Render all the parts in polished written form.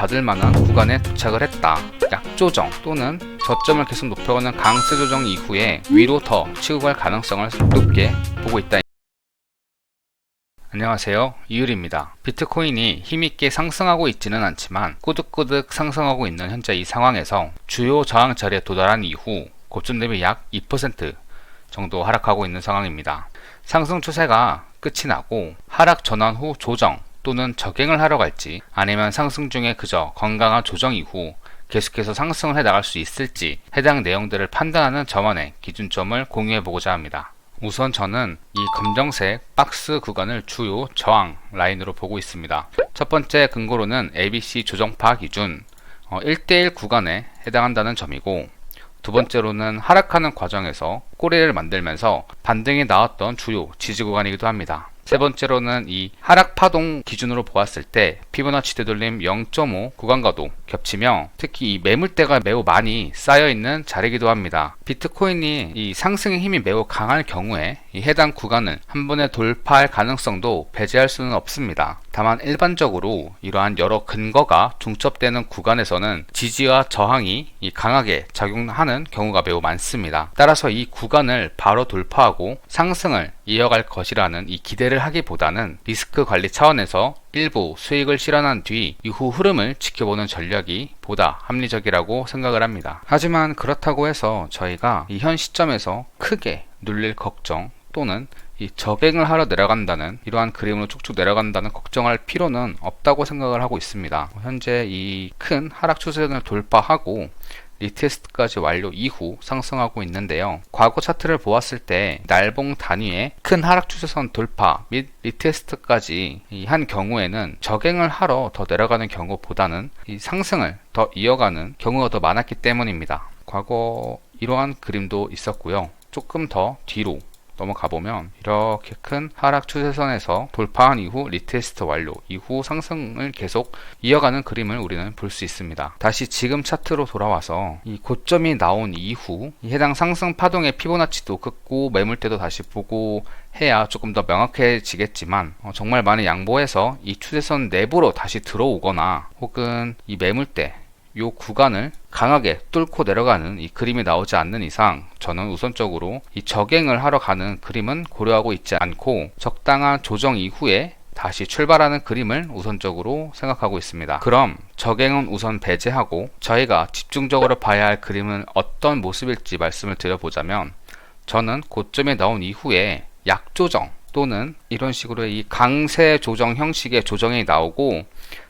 받을 만한 구간에 도착을 했다. 약조정 또는 저점을 계속 높여가는 강세 조정 이후에 위로 더 치고 갈 가능성을 높게 보고 있다. 안녕하세요, 이율입니다. 비트코인이 힘있게 상승하고 있지는 않지만 꾸득꾸득 상승하고 있는 현재 이 상황에서 주요 저항 자리에 도달한 이후 고점 대비 약 2% 정도 하락하고 있는 상황입니다. 상승 추세가 끝이 나고 하락 전환 후 조정 또는 저갱을 하러 갈지, 아니면 상승 중에 그저 건강한 조정 이후 계속해서 상승을 해 나갈 수 있을지, 해당 내용들을 판단하는 저만의 기준점을 공유해 보고자 합니다. 우선 저는 이 검정색 박스 구간을 주요 저항 라인으로 보고 있습니다. 첫 번째 근거로는 ABC 조정파 기준 1대1 구간에 해당한다는 점이고, 두 번째로는 하락하는 과정에서 꼬리를 만들면서 반등이 나왔던 주요 지지 구간이기도 합니다. 세 번째로는 이 하락 파동 기준으로 보았을 때 피보나치 되돌림 0.5 구간과도 겹치며 특히 이 매물대가 매우 많이 쌓여 있는 자리이기도 합니다. 비트코인이 이 상승의 힘이 매우 강할 경우에 이 해당 구간을 한 번에 돌파할 가능성도 배제할 수는 없습니다. 다만 일반적으로 이러한 여러 근거가 중첩되는 구간에서는 지지와 저항이 강하게 작용하는 경우가 매우 많습니다. 따라서 이 구간을 바로 돌파하고 상승을 이어갈 것이라는 이 기대를 하기보다는 리스크 관리 차원에서 일부 수익을 실현한 뒤 이후 흐름을 지켜보는 전략이 보다 합리적이라고 생각을 합니다. 하지만 그렇다고 해서 저희가 이 현 시점에서 크게 눌릴 걱정 또는 이 저갱을 하러 내려간다는, 이러한 그림으로 쭉쭉 내려간다는 걱정할 필요는 없다고 생각을 하고 있습니다. 현재 이 큰 하락 추세선을 돌파하고 리테스트까지 완료 이후 상승하고 있는데요. 과거 차트를 보았을 때 날봉 단위의 큰 하락 추세선 돌파 및 리테스트까지 한 경우에는 저갱을 하러 더 내려가는 경우보다는 이 상승을 더 이어가는 경우가 더 많았기 때문입니다. 과거 이러한 그림도 있었고요. 조금 더 뒤로 넘어가 보면 이렇게 큰 하락 추세선에서 돌파한 이후 리테스트 완료 이후 상승을 계속 이어가는 그림을 우리는 볼 수 있습니다. 다시 지금 차트로 돌아와서 이 고점이 나온 이후 이 해당 상승 파동의 피보나치도 긋고 매물대도 다시 보고 해야 조금 더 명확해지겠지만, 정말 많이 양보해서 이 추세선 내부로 다시 들어오거나 혹은 이 매물대 요 구간을 강하게 뚫고 내려가는 이 그림이 나오지 않는 이상 저는 우선적으로 이 저갱을 하러 가는 그림은 고려하고 있지 않고 적당한 조정 이후에 다시 출발하는 그림을 우선적으로 생각하고 있습니다. 그럼 저갱은 우선 배제하고 저희가 집중적으로 봐야 할 그림은 어떤 모습일지 말씀을 드려보자면, 저는 고점에 나온 이후에 약조정 또는 이런 식으로 이 강세 조정 형식의 조정이 나오고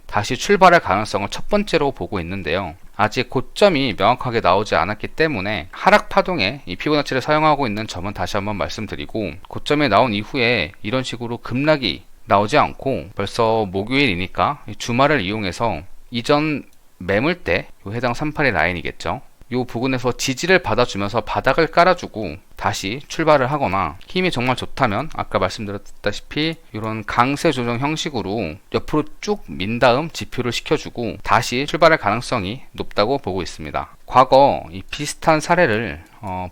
다시 출발할 가능성을 첫 번째로 보고 있는데요. 아직 고점이 명확하게 나오지 않았기 때문에 하락 파동에 이 피보나치를 사용하고 있는 점은 다시 한번 말씀드리고, 고점에 나온 이후에 이런 식으로 급락이 나오지 않고 벌써 목요일이니까 주말을 이용해서 이전 매물대 해당 382 라인이겠죠. 이 부분에서 지지를 받아주면서 바닥을 깔아주고 다시 출발을 하거나, 힘이 정말 좋다면 아까 말씀드렸다시피 이런 강세 조정 형식으로 옆으로 쭉 민 다음 지표를 시켜주고 다시 출발할 가능성이 높다고 보고 있습니다. 과거 이 비슷한 사례를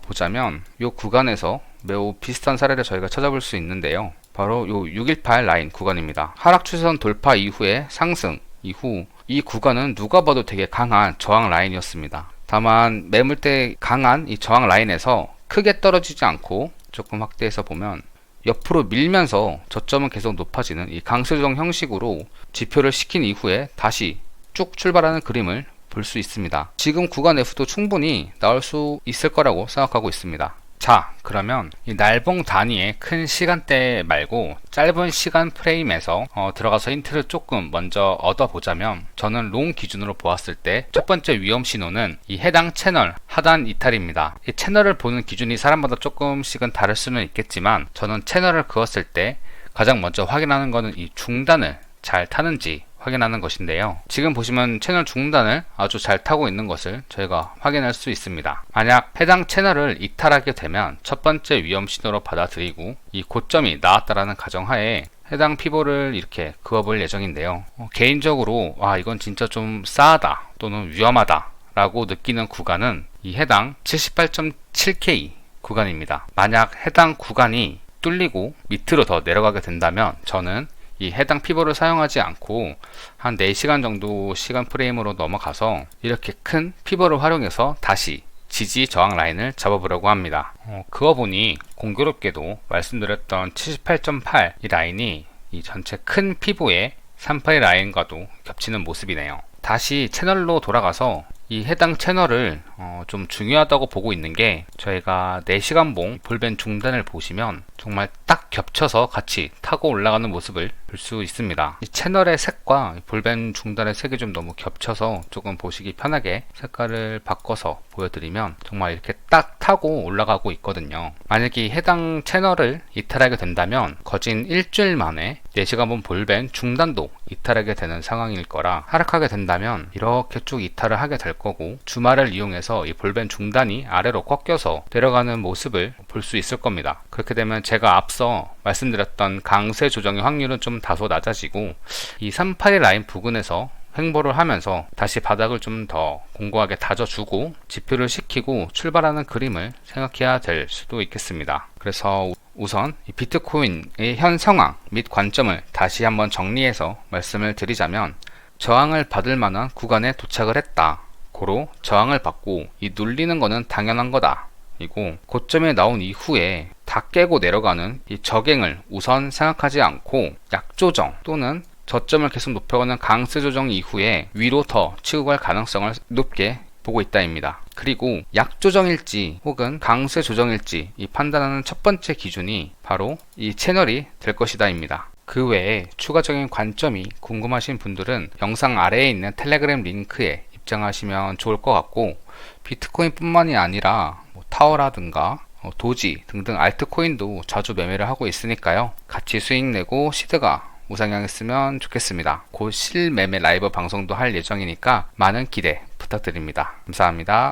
보자면 이 구간에서 매우 비슷한 사례를 저희가 찾아볼 수 있는데요. 바로 이 618 라인 구간입니다. 하락 추세선 돌파 이후에 상승 이후 이 구간은 누가 봐도 되게 강한 저항 라인이었습니다. 다만 매물대 강한 이 저항 라인에서 크게 떨어지지 않고 조금 확대해서 보면 옆으로 밀면서 저점은 계속 높아지는 이 강세 조정 형식으로 지표를 시킨 이후에 다시 쭉 출발하는 그림을 볼 수 있습니다. 지금 구간 F도 충분히 나올 수 있을 거라고 생각하고 있습니다. 자, 그러면 이 날봉 단위의 큰 시간대 말고 짧은 시간 프레임에서 들어가서 힌트를 조금 먼저 얻어보자면, 저는 롱 기준으로 보았을 때 첫 번째 위험 신호는 이 해당 채널 하단 이탈입니다. 이 채널을 보는 기준이 사람마다 조금씩은 다를 수는 있겠지만, 저는 채널을 그었을 때 가장 먼저 확인하는 것은 이 중단을 잘 타는지 확인하는 것인데요. 지금 보시면 채널 중단을 아주 잘 타고 있는 것을 저희가 확인할 수 있습니다. 만약 해당 채널을 이탈하게 되면 첫 번째 위험 신호로 받아들이고 이 고점이 나왔다라는 가정하에 해당 피보를 이렇게 그어볼 예정인데요. 개인적으로 이건 진짜 좀 싸하다 또는 위험하다 라고 느끼는 구간은 이 해당 78.7K 구간입니다. 만약 해당 구간이 뚫리고 밑으로 더 내려가게 된다면 저는 이 해당 피벗을 사용하지 않고 한 4시간 정도 시간 프레임으로 넘어가서 이렇게 큰 피벗을 활용해서 다시 지지 저항 라인을 잡아보려고 합니다. 그거 보니 공교롭게도 말씀드렸던 78.8 이 라인이 이 전체 큰 피벗의 38의 라인과도 겹치는 모습이네요. 다시 채널로 돌아가서 이 해당 채널을 좀 중요하다고 보고 있는 게, 저희가 4시간봉 볼벤 중단을 보시면 정말 딱 겹쳐서 같이 타고 올라가는 모습을 볼 수 있습니다. 이 채널의 색과 볼벤 중단의 색이 좀 너무 겹쳐서 조금 보시기 편하게 색깔을 바꿔서 보여드리면 정말 이렇게 딱 타고 올라가고 있거든요. 만약에 해당 채널을 이탈하게 된다면 거진 일주일 만에 4시간봉 볼벤 중단도 이탈하게 되는 상황일 거라, 하락하게 된다면 이렇게 쭉 이탈을 하게 될 거고, 주말을 이용해서 이 볼벤 중단이 아래로 꺾여서 내려가는 모습을 볼 수 있을 겁니다. 그렇게 되면 제가 앞서 말씀드렸던 강세 조정의 확률은 좀 다소 낮아지고, 이 38의 라인 부근에서 횡보를 하면서 다시 바닥을 좀 더 공고하게 다져주고 지표를 시키고 출발하는 그림을 생각해야 될 수도 있겠습니다. 그래서 우선 이 비트코인의 현 상황 및 관점을 다시 한번 정리해서 말씀을 드리자면, 저항을 받을 만한 구간에 도착을 했다. 고로 저항을 받고 이 눌리는 거는 당연한 거다. 이고 고점에 나온 이후에 다 깨고 내려가는 이 저갱을 우선 생각하지 않고 약조정 또는 저점을 계속 높여가는 강세 조정 이후에 위로 더 치고 갈 가능성을 높게 보고 있다입니다. 그리고 약조정일지 혹은 강세 조정일지 이 판단하는 첫 번째 기준이 바로 이 채널이 될 것이다입니다. 그 외에 추가적인 관점이 궁금하신 분들은 영상 아래에 있는 텔레그램 링크에 입장하시면 좋을 것 같고, 비트코인 뿐만이 아니라 타워라든가 도지 등등 알트코인도 자주 매매를 하고 있으니까요. 같이 수익 내고 시드가 우상향했으면 좋겠습니다. 곧 실매매 라이브 방송도 할 예정이니까 많은 기대 부탁드립니다. 감사합니다.